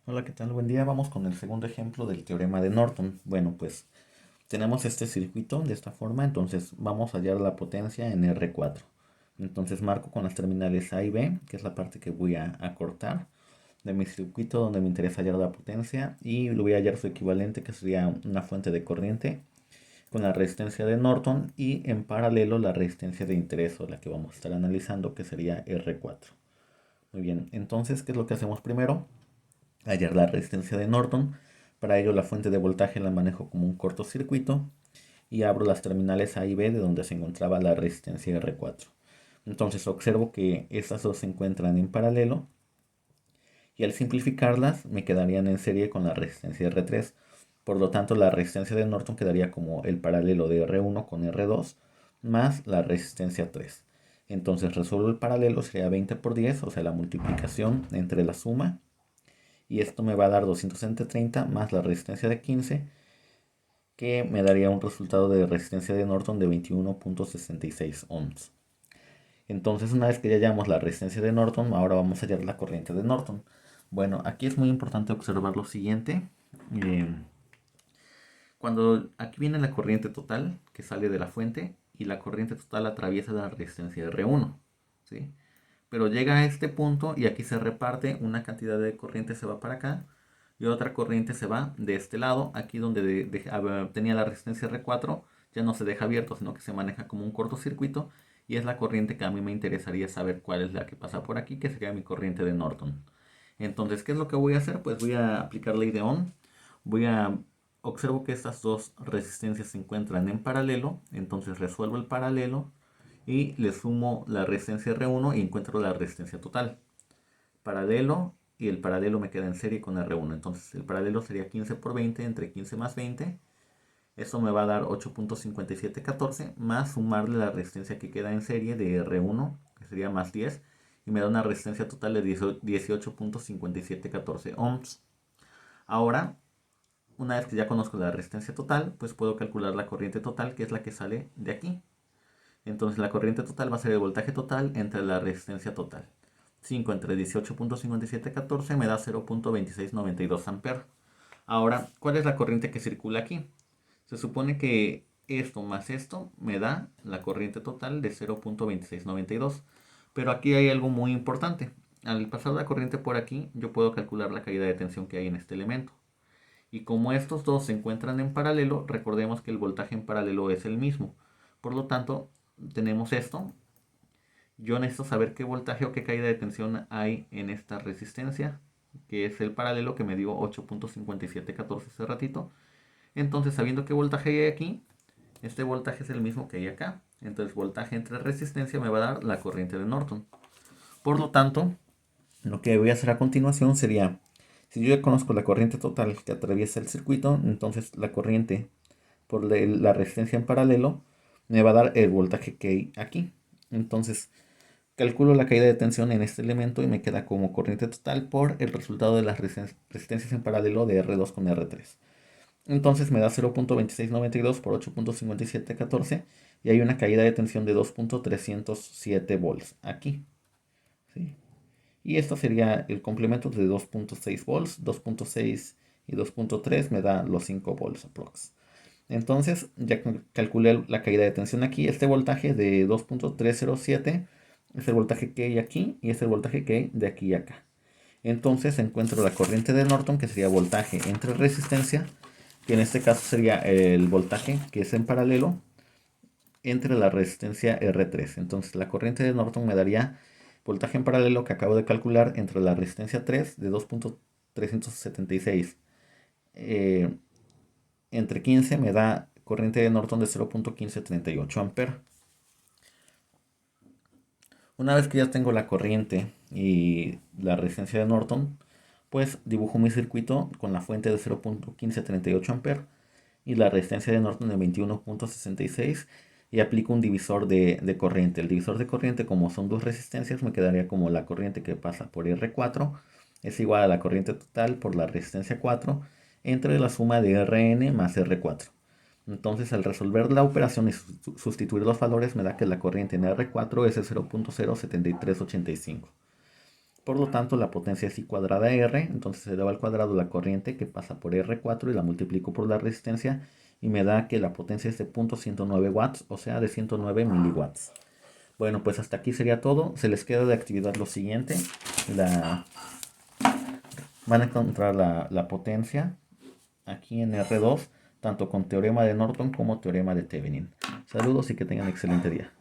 Hola, ¿qué tal? Buen día. Vamos con el segundo ejemplo del teorema de Norton. Bueno, pues tenemos este circuito de esta forma, entonces vamos a hallar la potencia en R4. Entonces marco con las terminales A y B, que es la parte que voy a cortar de mi circuito donde me interesa hallar la potencia, y lo voy a hallar su equivalente, que sería una fuente de corriente con la resistencia de Norton y en paralelo la resistencia de interés, o la que vamos a estar analizando, que sería R4. Muy bien, entonces, ¿qué es lo que hacemos primero? Hallar la resistencia de Norton. Para ello la fuente de voltaje la manejo como un cortocircuito y abro las terminales A y B de donde se encontraba la resistencia R4. Entonces observo que estas dos se encuentran en paralelo y al simplificarlas me quedarían en serie con la resistencia R3. Por lo tanto, la resistencia de Norton quedaría como el paralelo de R1 con R2 más la resistencia 3. Entonces resuelvo el paralelo, sería 20 por 10, o sea la multiplicación entre la suma, y esto me va a dar 230 más la resistencia de 15, que me daría un resultado de resistencia de Norton de 21.66 ohms. Entonces, una vez que ya hallamos la resistencia de Norton, ahora vamos a hallar la corriente de Norton. Bueno, aquí es muy importante observar lo siguiente. Eh, Cuando aquí viene la corriente total que sale de la fuente y la corriente total atraviesa la resistencia de R1, ¿sí? Pero llega a este punto y aquí se reparte, una cantidad de corriente se va para acá y otra corriente se va de este lado, aquí donde tenía la resistencia R4, ya no se deja abierto, sino que se maneja como un cortocircuito, y es la corriente que a mí me interesaría saber cuál es la que pasa por aquí, que sería mi corriente de Norton. Entonces, ¿qué es lo que voy a hacer? Pues voy a aplicar ley de Ohm. Voy a Observo que estas dos resistencias se encuentran en paralelo, entonces resuelvo el paralelo y le sumo la resistencia R1 y encuentro la resistencia total. Paralelo, y el paralelo me queda en serie con R1. Entonces el paralelo sería 15 por 20 entre 15 más 20. Eso me va a dar 8.5714 más sumarle la resistencia que queda en serie de R1, que sería más 10. Y me da una resistencia total de 18.5714 ohms. Ahora, una vez que ya conozco la resistencia total, pues puedo calcular la corriente total, que es la que sale de aquí. Entonces la corriente total va a ser el voltaje total entre la resistencia total. 5 entre 18.5714 me da 0.2692 amperes. Ahora, ¿cuál es la corriente que circula aquí? Se supone que esto más esto me da la corriente total de 0.2692. Pero aquí hay algo muy importante. Al pasar la corriente por aquí, yo puedo calcular la caída de tensión que hay en este elemento. Y como estos dos se encuentran en paralelo, recordemos que el voltaje en paralelo es el mismo. Por lo tanto, tenemos esto. Yo necesito saber qué voltaje o qué caída de tensión hay en esta resistencia, que es el paralelo que me dio 8.5714 hace ratito. Entonces, sabiendo qué voltaje hay aquí, este voltaje es el mismo que hay acá. Entonces, voltaje entre resistencia me va a dar la corriente de Norton. Por lo tanto, lo que voy a hacer a continuación sería, si yo ya conozco la corriente total que atraviesa el circuito, entonces la corriente por la resistencia en paralelo me va a dar el voltaje que hay aquí. Entonces, calculo la caída de tensión en este elemento y me queda como corriente total por el resultado de las resistencias en paralelo de R2 con R3. Entonces me da 0.2692 por 8.5714 y hay una caída de tensión de 2.307 volts aquí, ¿sí? Y esto sería el complemento de 2.6 volts, 2.6 y 2.3 me da los 5 volts aprox. Entonces ya calculé la caída de tensión aquí. Este voltaje de 2.307 es el voltaje que hay aquí y es el voltaje que hay de aquí a acá. Entonces encuentro la corriente de Norton, que sería voltaje entre resistencia, que en este caso sería el voltaje que es en paralelo entre la resistencia R3. Entonces la corriente de Norton me daría voltaje en paralelo que acabo de calcular entre la resistencia 3 de 2.376 eh, entre 15 me da corriente de Norton de 0.1538 amperes. Una vez que ya tengo la corriente y la resistencia de Norton, pues dibujo mi circuito con la fuente de 0.1538 amperes y la resistencia de Norton de 21.66 y aplico un divisor de corriente. El divisor de corriente, como son dos resistencias, me quedaría como la corriente que pasa por R4 es igual a la corriente total por la resistencia 4 entre la suma de Rn más R4. Entonces, al resolver la operación y sustituir los valores, me da que la corriente en R4 es de 0.07385. Por lo tanto, la potencia es I cuadrada R, entonces eleva al cuadrado la corriente que pasa por R4 y la multiplico por la resistencia y me da que la potencia es de 0.109 watts, o sea, de 109 miliwatts. Bueno, pues hasta aquí sería todo. Se les queda de actividad lo siguiente. Van a encontrar la potencia aquí en R2, tanto con teorema de Norton como teorema de Thevenin. Saludos y que tengan excelente día.